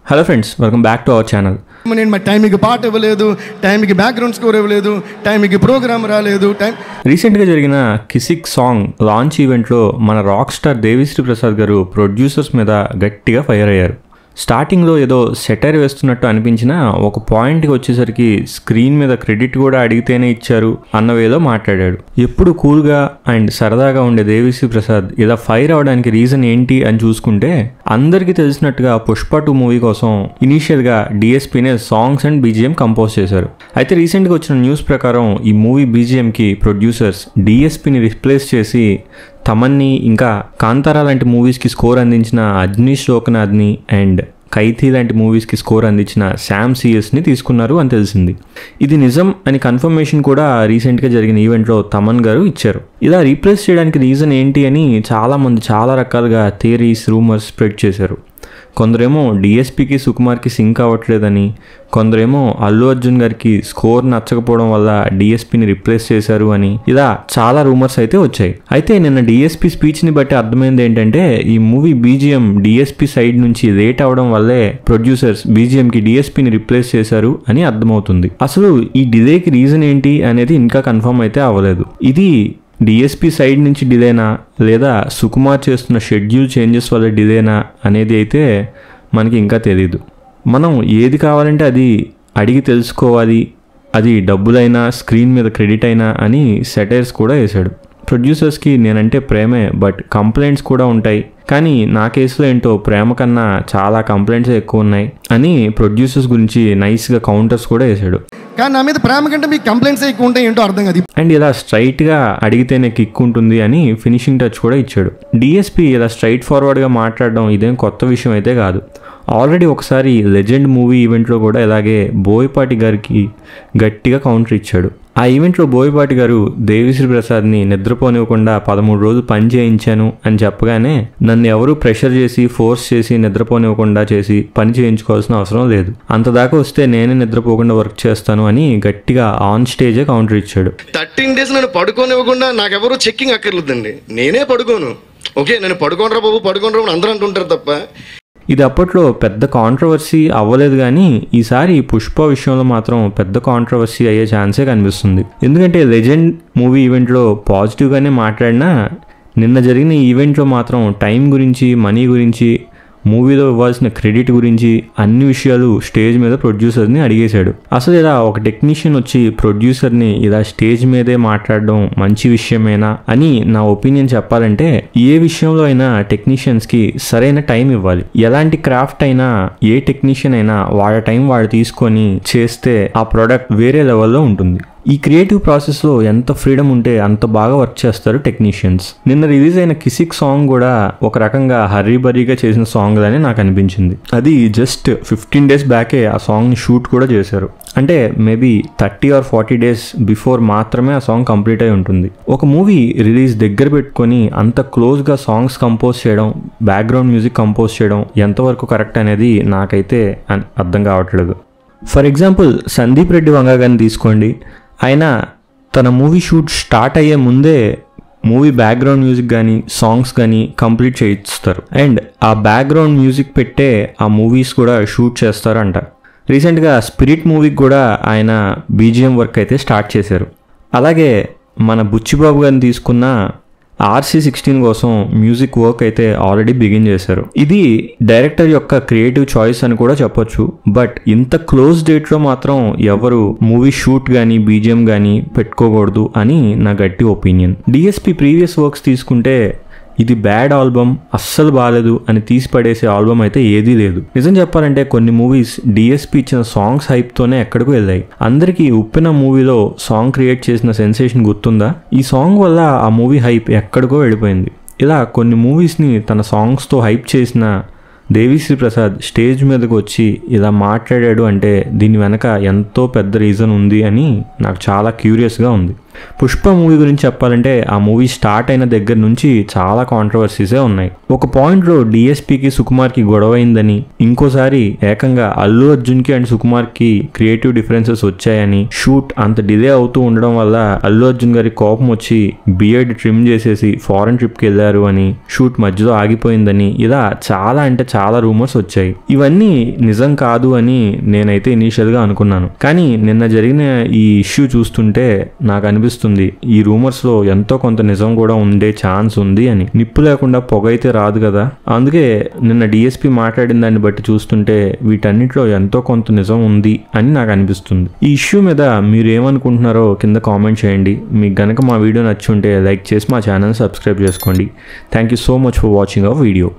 Hello friends, welcome back to our channel. నేను మా టైంకి పాట ఇవ్వలేదు, టైంకి బ్యాక్గ్రౌండ్ స్కోర్ ఇవ్వలేదు, టైంకి ప్రోగ్రామ్ రాలేదు. రీసెంట్గా జరిగిన కిసిక్ సాంగ్ లాంచ్ ఈవెంట్లో మన రాక్ స్టార్ దేవిశ్రీ ప్రసాద్ గారు ప్రొడ్యూసర్స్ మీద గట్టిగా ఫైర్ అయ్యారు. స్టార్టింగ్లో ఏదో సెటైర్ వేస్తున్నట్టు అనిపించినా ఒక పాయింట్కి వచ్చేసరికి స్క్రీన్ మీద క్రెడిట్ కూడా అడిగితేనే ఇచ్చారు అన్నవేదో మాట్లాడాడు. ఎప్పుడు కూల్గా అండ్ సరదాగా ఉండే దేవిశ్రీ ప్రసాద్ ఇలా ఫైర్ అవడానికి రీజన్ ఏంటి అని చూసుకుంటే, అందరికీ తెలిసినట్టుగా పుష్ప 2 మూవీ కోసం ఇనీషియల్గా డిఎస్పీనే సాంగ్స్ అండ్ బీజిఎం కంపోజ్ చేశారు. అయితే రీసెంట్గా వచ్చిన న్యూస్ ప్రకారం ఈ మూవీ బీజిఎంకి ప్రొడ్యూసర్స్ డిఎస్పీని రిప్లేస్ చేసి తమన్ని ఇంకా కాంతారా లాంటి మూవీస్కి స్కోర్ అందించిన అజ్నీష్ లోకనాథ్ని అండ్ ఖైదీ లాంటి మూవీస్కి స్కోర్ అందించిన శామ్ సిఎస్ని తీసుకున్నారు అని తెలిసింది. ఇది నిజం అని కన్ఫర్మేషన్ కూడా రీసెంట్గా జరిగిన ఈవెంట్లో తమన్ గారు ఇచ్చారు. ఇలా రీప్లేస్ చేయడానికి రీజన్ ఏంటి అని చాలామంది చాలా రకాలుగా థియరీస్, రూమర్స్ స్ప్రెడ్ చేశారు. కొందరేమో డిఎస్పీకి సుకుమార్కి సింక్ అవ్వట్లేదని, కొందరేమో అల్లు అర్జున్ గారికి స్కోర్ నచ్చకపోవడం వల్ల డిఎస్పీని రిప్లేస్ చేశారు అని, ఇలా చాలా రూమర్స్ అయితే వచ్చాయి. అయితే నిన్న డిఎస్పీ స్పీచ్ని బట్టి అర్థమైంది ఏంటంటే, ఈ మూవీ బీజిఎం డిఎస్పీ సైడ్ నుంచి లేట్ అవడం వల్లే ప్రొడ్యూసర్స్ బీజిఎంకి డిఎస్పీని రిప్లేస్ చేశారు అని అర్థమవుతుంది. అసలు ఈ డిలేకి రీజన్ ఏంటి అనేది ఇంకా కన్ఫర్మ్ అయితే అవ్వలేదు. ఇది డిఎస్పీ సైడ్ నుంచి డిలేనా లేదా సుకుమార్ చేస్తున్న షెడ్యూల్ చేంజెస్ వల్ల డిలేనా అనేది అయితే మనకి ఇంకా తెలీదు. మనం ఏది కావాలంటే అది అడిగి తెలుసుకోవాలి, అది డబ్బులైనా స్క్రీన్ మీద క్రెడిట్ అయినా అని సెటైర్స్ కూడా వేశాడు. ప్రొడ్యూసర్స్కి నేనంటే ప్రేమే, బట్ కంప్లైంట్స్ కూడా ఉంటాయి, కానీ నా కేసులో ఏంటో ప్రేమ కన్నా చాలా కంప్లైంట్స్ ఎక్కువ ఉన్నాయి అని ప్రొడ్యూసర్స్ గురించి నైస్గా కౌంటర్స్ కూడా వేశాడు. కానీ నా మీద ప్రేమ కంటే మీకు కంప్లైంట్స్ ఎక్కువ ఉంటాయి ఏంటో అర్థం కాదు. అండ్ ఇలా స్ట్రైట్గా అడిగితేనే కిక్ ఉంటుంది అని ఫినిషింగ్ టచ్ కూడా ఇచ్చాడు. డిఎస్పీ ఇలా స్ట్రైట్ ఫార్వర్డ్గా మాట్లాడడం ఇదేం కొత్త విషయం అయితే కాదు. ఆల్రెడీ ఒకసారి లెజెండ్ మూవీ ఈవెంట్లో కూడా ఇలాగే బోయపాటి గారికి గట్టిగా కౌంటర్ ఇచ్చాడు. ఆ ఈవెంట్లో బోయపాటి గారు దేవిశ్రీ ప్రసాద్ని నిద్రపోనివ్వకుండా 13 రోజులు పని చేయించాను అని చెప్పగానే, నన్ను ఎవరు ప్రెషర్ చేసి ఫోర్స్ చేసి నిద్రపోనివ్వకుండా చేసి పని చేయించుకోవాల్సిన అవసరం లేదు, అంతదాకా వస్తే నేనే నిద్రపోకుండా వర్క్ చేస్తాను అని గట్టిగా ఆన్ స్టేజే కౌంటర్ ఇచ్చాడు. 13 days నన్ను పడుకోనివ్వకుండా నాకెవరూ చెక్కింగ్ అక్కర్లేదండి, నేనే పడుకోను. ఓకే, నేను పడుకోనరా బాబు పడుకోనరా అందరూ అంటుంటారు తప్ప. ఇది అప్పట్లో పెద్ద కాంట్రవర్సీ అవ్వలేదు, కానీ ఈసారి పుష్ప విషయంలో మాత్రం పెద్ద కాంట్రవర్సీ అయ్యే ఛాన్సే కనిపిస్తుంది. ఎందుకంటే లెజెండ్ మూవీ ఈవెంట్లో పాజిటివ్గానే మాట్లాడినా, నిన్న జరిగిన ఈవెంట్లో మాత్రం టైం గురించి, మనీ గురించి, మూవీలో ఇవ్వాల్సిన క్రెడిట్ గురించి అన్ని విషయాలు స్టేజ్ మీద ప్రొడ్యూసర్ని అడిగేశాడు. అసలు ఇలా ఒక టెక్నీషియన్ వచ్చి ప్రొడ్యూసర్ని ఇలా స్టేజ్ మీదే మాట్లాడడం మంచి విషయమేనా అని నా ఒపీనియన్ చెప్పాలంటే, ఏ విషయంలో అయినా టెక్నీషియన్స్కి సరైన టైం ఇవ్వాలి. ఎలాంటి క్రాఫ్ట్ అయినా, ఏ టెక్నీషియన్ అయినా వాళ్ళ టైం వాళ్ళు తీసుకొని చేస్తే ఆ ప్రోడక్ట్ వేరే లెవెల్లో ఉంటుంది. ఈ క్రియేటివ్ ప్రాసెస్లో ఎంత ఫ్రీడమ్ ఉంటే అంత బాగా వర్క్ చేస్తారు టెక్నీషియన్స్. నిన్న రిలీజ్ అయిన కిసిక్ సాంగ్ కూడా ఒక రకంగా హర్రీబరీగా చేసిన సాంగ్ అని నాకు అనిపించింది. అది జస్ట్ 15 days బ్యాకే ఆ సాంగ్ని షూట్ కూడా చేశారు. అంటే మేబీ 30 or 40 days బిఫోర్ మాత్రమే ఆ సాంగ్ కంప్లీట్ అయి ఉంటుంది. ఒక మూవీ రిలీజ్ దగ్గర పెట్టుకొని అంత క్లోజ్గా సాంగ్స్ కంపోజ్ చేయడం, బ్యాక్గ్రౌండ్ మ్యూజిక్ కంపోజ్ చేయడం ఎంతవరకు కరెక్ట్ అనేది నాకైతే అర్థం కావట్లేదు. ఫర్ ఎగ్జాంపుల్ సందీప్ రెడ్డి వంగ గారిని తీసుకోండి. ఆయన తన మూవీ షూట్ స్టార్ట్ అయ్యే ముందే మూవీ బ్యాక్గ్రౌండ్ మ్యూజిక్ కానీ సాంగ్స్ కానీ కంప్లీట్ చేయిస్తారు, అండ్ ఆ బ్యాక్గ్రౌండ్ మ్యూజిక్ పెట్టే ఆ మూవీస్ కూడా షూట్ చేస్తారంట. రీసెంట్గా స్పిరిట్ మూవీకి కూడా ఆయన బీజిఎం వర్క్ అయితే స్టార్ట్ చేశారు. అలాగే మన బుచ్చిబాబు గారిని తీసుకున్న RC16 కోసం మ్యూజిక్ వర్క్ అయితే ఆల్రెడీ బిగిన్ చేశారు. ఇది డైరెక్టర్ యొక్క క్రియేటివ్ చాయిస్ అని కూడా చెప్పొచ్చు, బట్ ఇంత క్లోజ్ డేట్లో మాత్రం ఎవరు మూవీ షూట్ కానీ బీజిఎం కానీ పెట్టుకోకూడదు అని నా గట్టి ఒపీనియన్. డిఎస్పీ ప్రీవియస్ వర్క్స్ తీసుకుంటే ఇది బ్యాడ్ ఆల్బమ్, అస్సలు బాగాలేదు అని తీసి పడేసే ఆల్బమ్ అయితే ఏదీ లేదు. నిజం చెప్పాలంటే కొన్ని మూవీస్ డిఎస్పీ ఇచ్చిన సాంగ్స్ హైప్తోనే ఎక్కడికో వెళ్ళాయి. అందరికీ ఉప్పెన మూవీలో సాంగ్ క్రియేట్ చేసిన సెన్సేషన్ గుర్తుందా? ఈ సాంగ్ వల్ల ఆ మూవీ హైప్ ఎక్కడికో వెళ్ళిపోయింది. ఇలా కొన్ని మూవీస్ని తన సాంగ్స్తో హైప్ చేసిన దేవిశ్రీ ప్రసాద్ స్టేజ్ మీదకి వచ్చి ఇలా మాట్లాడాడు అంటే దీని వెనక ఎంతో పెద్ద రీజన్ ఉంది అని నాకు చాలా క్యూరియస్గా ఉంది. పుష్ప మూవీ గురించి చెప్పాలంటే ఆ మూవీ స్టార్ట్ అయిన దగ్గర నుంచి చాలా కాంట్రవర్సీసే ఉన్నాయి. ఒక పాయింట్లో డిఎస్పీకి సుకుమార్కి గొడవ అయిందని, ఇంకోసారి ఏకంగా అల్లు అర్జున్కి అండ్ సుకుమార్కి క్రియేటివ్ డిఫరెన్సెస్ వచ్చాయని, షూట్ అంత డిలే అవుతూ ఉండడం వల్ల అల్లు అర్జున్ గారి కోపం వచ్చి బియర్డ్ ట్రిమ్ చేసేసి ఫారెన్ ట్రిప్కి వెళ్ళారు అని, షూట్ మధ్యలో ఆగిపోయిందని, ఇలా చాలా అంటే చాలా రూమర్స్ వచ్చాయి. ఇవన్నీ నిజం కాదు అని నేనైతే ఇనీషియల్గా అనుకున్నాను. కానీ నిన్న జరిగిన ఈ ఇష్యూ చూస్తుంటే నాకు అనిపిస్తుంది ఈ రూమర్స్లో ఎంతో కొంత నిజం కూడా ఉండే ఛాన్స్ ఉంది అని. నిప్పు లేకుండా పొగ అయితే రాదు కదా. అందుకే నిన్న డిఎస్పీ మాట్లాడిన దాన్ని బట్టి చూస్తుంటే వీటన్నిటిలో ఎంతో కొంత నిజం ఉంది అని నాకు అనిపిస్తుంది. ఈ ఇష్యూ మీద మీరు ఏమనుకుంటున్నారో కింద కామెంట్ చేయండి. మీకు గనక మా వీడియో నచ్చుంటే లైక్ చేసి మా ఛానల్ సబ్స్క్రైబ్ చేసుకోండి. Thank you so much for watching our video.